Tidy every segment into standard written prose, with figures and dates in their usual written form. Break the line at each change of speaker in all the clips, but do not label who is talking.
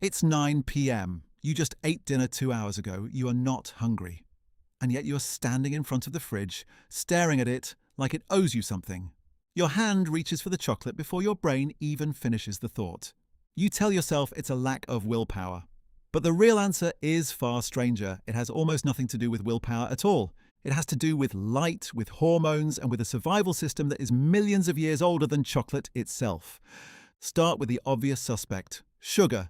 It's 9 p.m. You just ate dinner 2 hours ago. You are not hungry. And yet you're standing in front of the fridge, staring at it like it owes you something. Your hand reaches for the chocolate before your brain even finishes the thought. You tell yourself it's a lack of willpower. But the real answer is far stranger. It has almost nothing to do with willpower at all. It has to do with light, with hormones, and with a survival system that is millions of years older than chocolate itself. Start with the obvious suspect: sugar.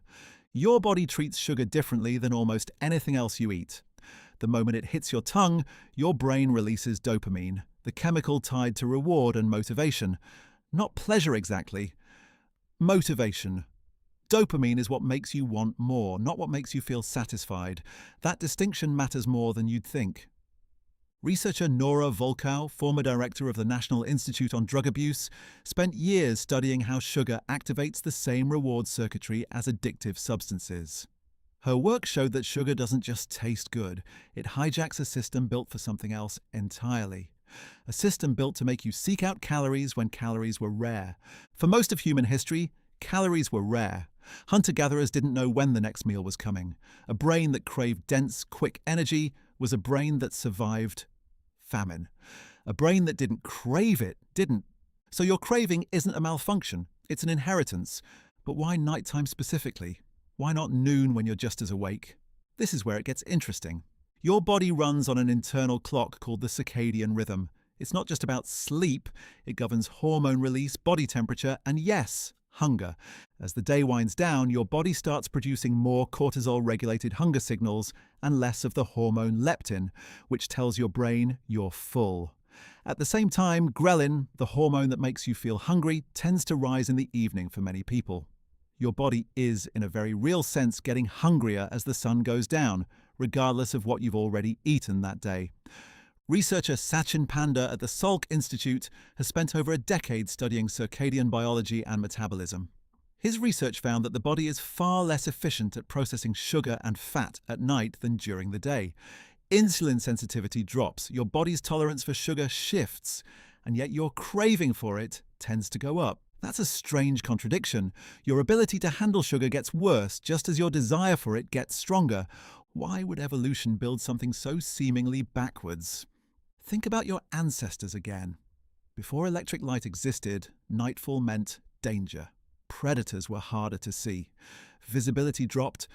Your body treats sugar differently than almost anything else you eat. The moment it hits your tongue, your brain releases dopamine, the chemical tied to reward and motivation. Not pleasure exactly. Motivation. Dopamine is what makes you want more, not what makes you feel satisfied. That distinction matters more than you'd think. Researcher Nora Volkow, former director of the National Institute on Drug Abuse, spent years studying how sugar activates the same reward circuitry as addictive substances. Her work showed that sugar doesn't just taste good, it hijacks a system built for something else entirely. A system built to make you seek out calories when calories were rare. For most of human history, calories were rare. Hunter-gatherers didn't know when the next meal was coming. A brain that craved dense, quick energy was a brain that survived famine. A brain that didn't crave it didn't. So your craving isn't a malfunction, it's an inheritance. But why nighttime specifically? Why not noon when you're just as awake? This is where it gets interesting. Your body runs on an internal clock called the circadian rhythm. It's not just about sleep, it governs hormone release, body temperature, and yes, hunger. As the day winds down, your body starts producing more cortisol-regulated hunger signals and less of the hormone leptin, which tells your brain you're full. At the same time, ghrelin, the hormone that makes you feel hungry, tends to rise in the evening for many people. Your body is, in a very real sense, getting hungrier as the sun goes down, regardless of what you've already eaten that day. Researcher Sachin Panda at the Salk Institute has spent over a decade studying circadian biology and metabolism. His research found that the body is far less efficient at processing sugar and fat at night than during the day. Insulin sensitivity drops, your body's tolerance for sugar shifts, and yet your craving for it tends to go up. That's a strange contradiction. Your ability to handle sugar gets worse just as your desire for it gets stronger. Why would evolution build something so seemingly backwards? Think about your ancestors again. Before electric light existed, nightfall meant danger. Predators were harder to see. Visibility dropped.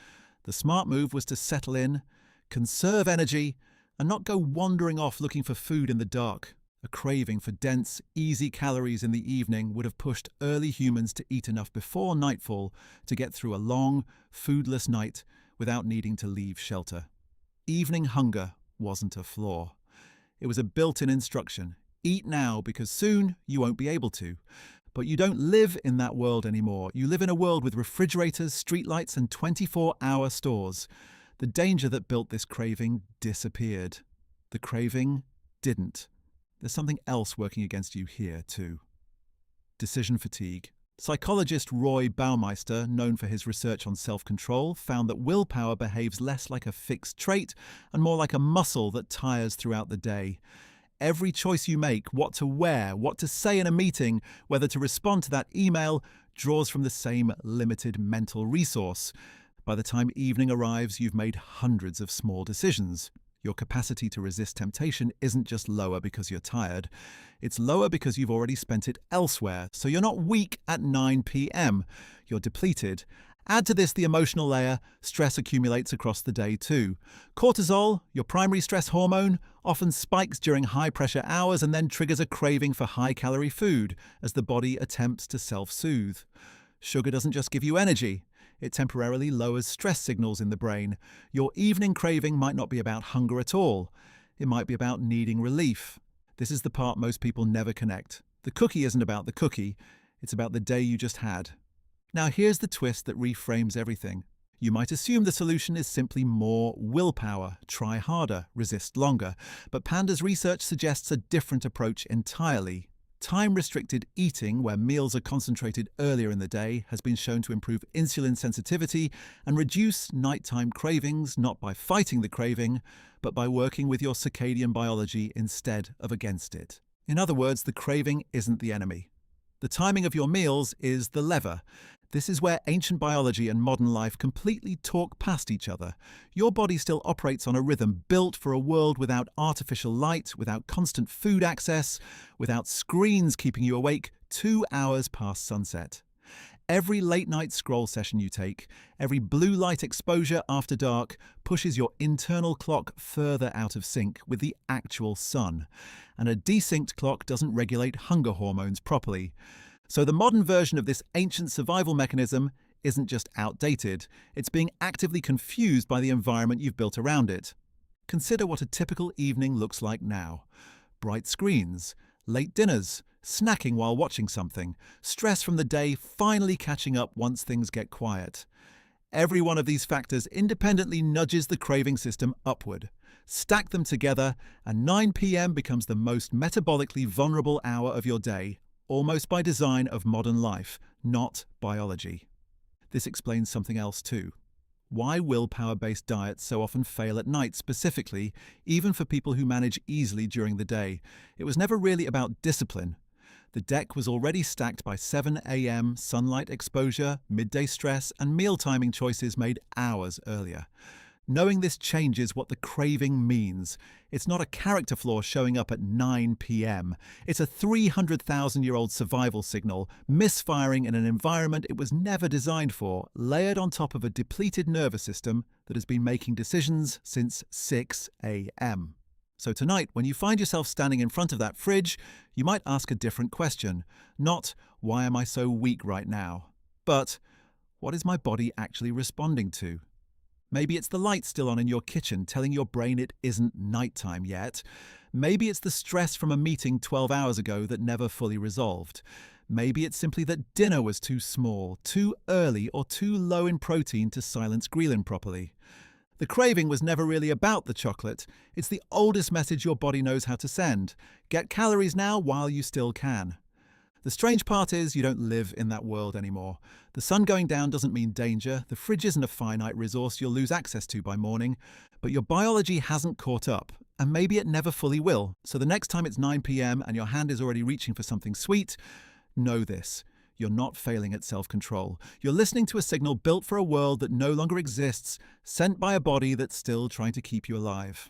The smart move was to settle in, conserve energy, and not go wandering off looking for food in the dark. A craving for dense, easy calories in the evening would have pushed early humans to eat enough before nightfall to get through a long, foodless night without needing to leave shelter. Evening hunger wasn't a flaw. It was a built-in instruction. Eat now because soon you won't be able to. But you don't live in that world anymore. You live in a world with refrigerators, streetlights, and 24-hour stores. The danger that built this craving disappeared. The craving didn't. There's something else working against you here, too. Decision fatigue. Psychologist Roy Baumeister, known for his research on self-control, found that willpower behaves less like a fixed trait and more like a muscle that tires throughout the day. Every choice you make, what to wear, what to say in a meeting, whether to respond to that email, draws from the same limited mental resource. By the time evening arrives, you've made hundreds of small decisions. Your capacity to resist temptation isn't just lower because you're tired. It's lower because you've already spent it elsewhere. So you're not weak at 9 p.m. You're depleted. Add to this the emotional layer, stress accumulates across the day too. Cortisol, your primary stress hormone, often spikes during high-pressure hours and then triggers a craving for high-calorie food as the body attempts to self-soothe. Sugar doesn't just give you energy. It temporarily lowers stress signals in the brain. Your evening craving might not be about hunger at all. It might be about needing relief. This is the part most people never connect. The cookie isn't about the cookie. It's about the day you just had. Now here's the twist that reframes everything. You might assume the solution is simply more willpower, try harder, resist longer. But Panda's research suggests a different approach entirely. Time-restricted eating, where meals are concentrated earlier in the day, has been shown to improve insulin sensitivity and reduce nighttime cravings, not by fighting the craving, but by working with your circadian biology instead of against it. In other words, the craving isn't the enemy. The timing of your meals is the lever. This is where ancient biology and modern life completely talk past each other. Your body still operates on a rhythm built for a world without artificial light, without constant food access, without screens keeping you awake 2 hours past sunset. Every late-night scroll session you take, every blue light exposure after dark, pushes your internal clock further out of sync with the actual sun. And a desynced clock doesn't regulate hunger hormones properly. So the modern version of this ancient survival mechanism isn't just outdated, it's being actively confused by the environment you've built around it. Consider what a typical evening looks like now. Bright screens, late dinners, snacking while watching something, stress from the day finally catching up once things get quiet. Every one of these factors independently nudges the craving system upward. Stack them together, and 9 p.m. becomes the most metabolically vulnerable hour of your day, almost by design of modern life, not biology. This explains something else too. Why willpower-based diets so often fail at night specifically, even for people who manage easily during the day. It was never really about discipline. The deck was already stacked by 7 a.m. sunlight exposure, midday stress, and meal timing choices made hours earlier. Knowing this changes what the craving means. It's not a character flaw showing up at 9 p.m. It's a 300,000-year-old survival signal, misfiring in an environment it was never designed for, layered on top of a depleted nervous system that has been making decisions since 6 a.m. So tonight, when you find yourself standing in front of that fridge, you might ask a different question. Not, why am I so weak right now? But, what is my body actually responding to? Maybe it's the light still on in your kitchen telling your brain it isn't nighttime yet. Maybe it's the stress from a meeting 12 hours ago that never fully resolved. Maybe it's simply that dinner was too small, too early, or too low in protein to silence ghrelin properly. The craving was never really about the chocolate. It's the oldest message your body knows how to send. Get calories now while you still can. The strange part is you don't live in that world anymore. The sun going down doesn't mean danger. The fridge isn't a finite resource you'll lose access to by morning. But your biology hasn't caught up, and maybe it never fully will. So the next time it's 9 p.m. and your hand is already reaching for something sweet, know this. You're not failing at self-control. You're listening to a signal built for a world that no longer exists, sent by a body that's still trying to keep you alive.